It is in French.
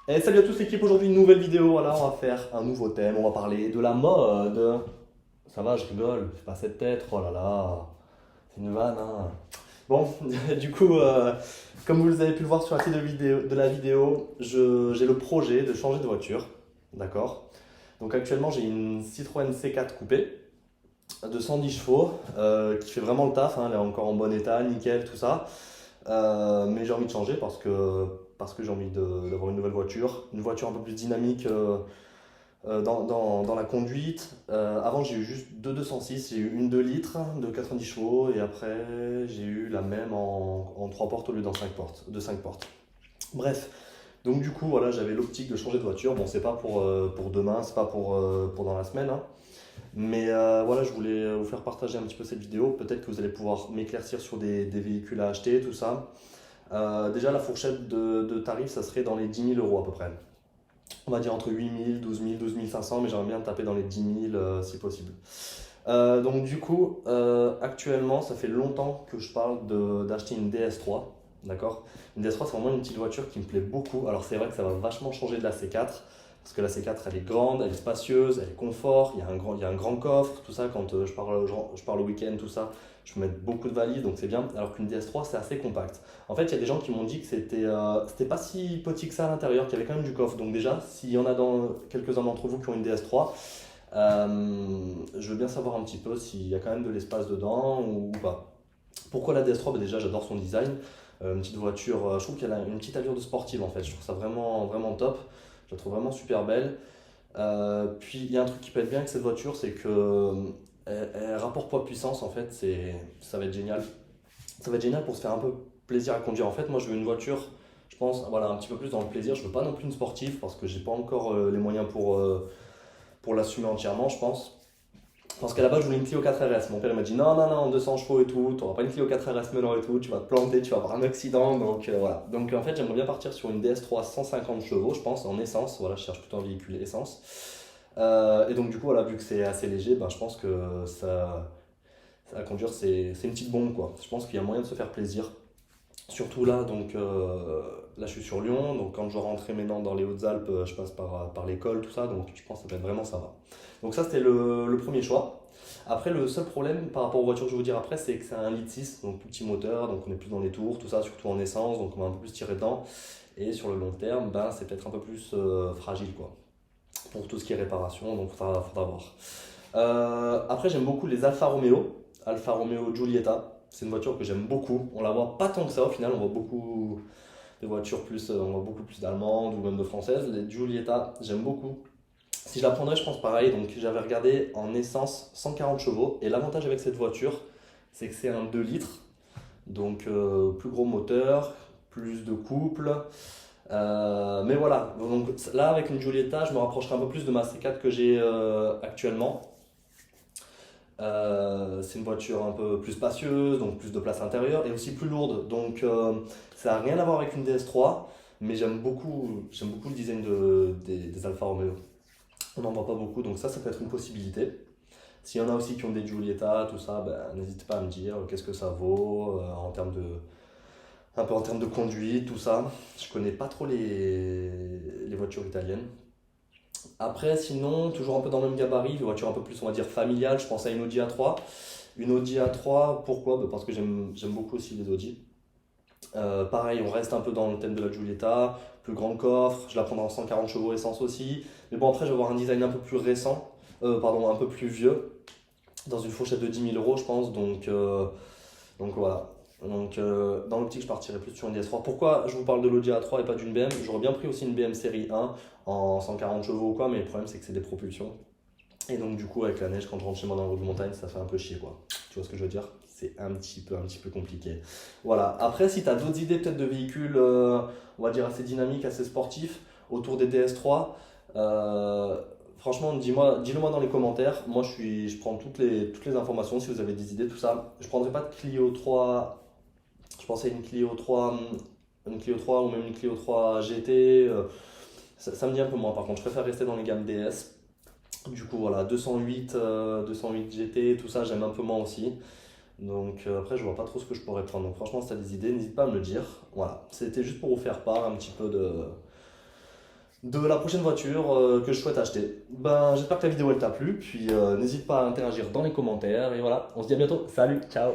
Et salut à tous l'équipe, aujourd'hui une nouvelle vidéo, voilà, on va faire un nouveau thème, on va parler de la mode. Ça va, je rigole, fais pas cette tête, oh là là, c'est une vanne, hein. Bon, du coup, comme vous avez pu le voir sur la titre de la vidéo, j'ai le projet de changer de voiture, d'accord? Donc actuellement j'ai une Citroën C4 coupé de 110 chevaux, qui fait vraiment le taf, hein, elle est encore en bon état, nickel, tout ça. Mais j'ai envie de changer parce que j'ai envie d'avoir une nouvelle voiture, une voiture un peu plus dynamique dans la conduite. Avant, j'ai eu juste deux 206, j'ai eu une 2 litres de 90 chevaux et après, j'ai eu la même en 3 portes au lieu de 5 portes. Bref, donc du coup, voilà, j'avais l'optique de changer de voiture. Bon, c'est pas pour demain, c'est pas pour dans la semaine, hein. Mais voilà, je voulais vous faire partager un petit peu cette vidéo. Peut-être que vous allez pouvoir m'éclaircir sur des véhicules à acheter, tout ça. Déjà, la fourchette de tarifs, ça serait dans les 10 000 € à peu près. On va dire entre 8 000, 12 000, 12 500, mais j'aimerais bien taper dans les 10 000 si possible. Donc du coup, actuellement, ça fait longtemps que je parle d'acheter une DS3, d'accord? Une DS3, c'est vraiment une petite voiture qui me plaît beaucoup. Alors c'est vrai que ça va vachement changer de la C4, parce que la C4, elle est grande, elle est spacieuse, elle est confort, il y a un grand coffre, tout ça, quand je pars le week-end, tout ça, je peux mettre beaucoup de valises, donc c'est bien, alors qu'une DS3, c'est assez compact. En fait, il y a des gens qui m'ont dit que c'était pas si petit que ça à l'intérieur, qu'il y avait quand même du coffre. Donc déjà, s'il y en a quelques-uns d'entre vous qui ont une DS3, je veux bien savoir un petit peu s'il y a quand même de l'espace dedans ou pas. Pourquoi la DS3? Bah déjà, j'adore son design. Une petite voiture, je trouve qu'elle a une petite allure de sportive en fait. Je trouve ça vraiment, vraiment top. Je la trouve vraiment super belle. Puis il y a un truc qui peut être bien avec cette voiture, c'est que rapport poids-puissance, en fait, ça va être génial. Ça va être génial pour se faire un peu plaisir à conduire. En fait, moi, je veux une voiture, je pense, voilà, un petit peu plus dans le plaisir. Je veux pas non plus une sportive parce que j'ai pas encore les moyens pour l'assumer entièrement, je pense. Parce qu'à la base, je voulais une Clio 4RS. Mon père il m'a dit non, non, non, 200 chevaux et tout, tu n'auras pas une Clio 4RS maintenant et tout, tu vas te planter, tu vas avoir un accident. Donc voilà. Donc en fait, j'aimerais bien partir sur une DS3 150 chevaux, je pense, en essence. Voilà, je cherche plutôt un véhicule essence. Et donc du coup, voilà, vu que c'est assez léger, ben, je pense que ça à conduire, c'est une petite bombe, quoi. Je pense qu'il y a moyen de se faire plaisir. Surtout là, donc là je suis sur Lyon, donc quand je rentrais maintenant dans les Hautes-Alpes, je passe par l'école, tout ça, donc je pense que ça peut être vraiment sympa. Donc ça c'était le premier choix. Après le seul problème par rapport aux voitures que je vais vous dire après, c'est que c'est un 1,6 litre, donc plus petit moteur, donc on est plus dans les tours, tout ça, surtout en essence, donc on va un peu plus tirer dedans. Et sur le long terme, ben, c'est peut-être un peu plus fragile quoi, pour tout ce qui est réparation, donc faudra voir. Après, j'aime beaucoup les Alfa Romeo. Alfa Romeo Giulietta. C'est une voiture que j'aime beaucoup. On la voit pas tant que ça au final. On voit beaucoup de voitures plus, on voit beaucoup plus d'allemandes ou même de françaises. Les Giulietta, j'aime beaucoup. Si je la prendrais, je pense pareil. Donc, j'avais regardé en essence 140 chevaux. Et l'avantage avec cette voiture, c'est que c'est un 2 litres. Donc, plus gros moteur, plus de couple. Mais voilà. Donc, là, avec une Giulietta, je me rapprocherai un peu plus de ma C4 que j'ai actuellement. C'est une voiture un peu plus spacieuse, donc plus de place intérieure et aussi plus lourde. Donc ça n'a rien à voir avec une DS3, mais j'aime beaucoup le design des Alfa Romeo. On n'en voit pas beaucoup, donc ça peut être une possibilité. S'il y en a aussi qui ont des Giulietta, tout ça, ben, n'hésitez pas à me dire qu'est-ce que ça vaut un peu en termes de conduite, tout ça. Je connais pas trop les voitures italiennes. Après, sinon, toujours un peu dans le même gabarit, une voiture un peu plus, on va dire, familiale, je pense à une Audi A3. Une Audi A3, pourquoi? Bah, parce que j'aime beaucoup aussi les Audi. Pareil, on reste un peu dans le thème de la Giulietta, plus grand coffre, je la prendrai en 140 chevaux essence aussi. Mais bon, après, je vais avoir un design un peu plus récent, pardon, un peu plus vieux, dans une fourchette de 10 000 € je pense. Donc voilà. Donc dans l'optique, je partirais plus sur une DS3. Pourquoi je vous parle de l'Audi A3 et pas d'une BM? J'aurais bien pris aussi une BM série 1 en 140 chevaux ou quoi, mais le problème c'est que c'est des propulsions. Et donc du coup avec la neige quand je rentre chez moi dans le haut de montagne ça fait un peu chier quoi. Tu vois ce que je veux dire? C'est un petit peu compliqué. Voilà. Après si tu as d'autres idées peut-être de véhicules on va dire assez dynamiques, assez sportifs autour des DS3, franchement dis-le moi dans les commentaires. Moi je prends toutes les informations si vous avez des idées, tout ça. Je prendrai pas de Clio 3. Je pensais à une Clio 3 ou même une Clio 3 GT. Ça me dit un peu moins par contre. Je préfère rester dans les gammes DS. Du coup, voilà, 208 GT, tout ça, j'aime un peu moins aussi. Donc après, je vois pas trop ce que je pourrais prendre. Donc franchement, si tu as des idées, n'hésite pas à me le dire. Voilà, c'était juste pour vous faire part un petit peu de la prochaine voiture que je souhaite acheter. Ben, j'espère que la vidéo elle t'a plu, puis n'hésite pas à interagir dans les commentaires, et voilà, on se dit à bientôt, salut, ciao!